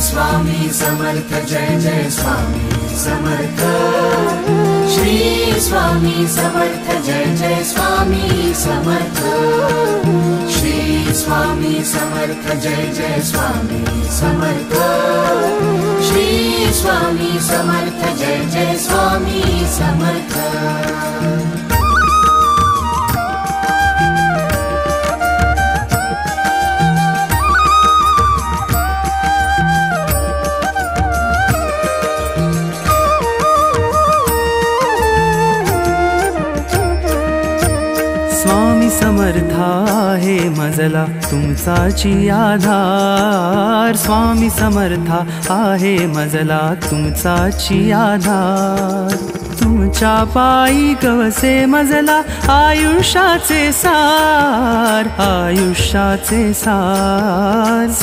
स्वामी समर्थ जय जय स्वामी समर्थ। श्री स्वामी समर्थ जय जय स्वामी समर्थ। श्री स्वामी समर्थ जय जय स्वामी समर्थ। श्री स्वामी समर्थ जय जय स्वामी समर्थ। स्वामी समर्था आहे मजला तुमचाची आधार। स्वामी समर्था आहे मजला तुमचाची आधार। तुमच्या पायी गवसे मजला आयुष्याचे सार, आयुष्याचे सार।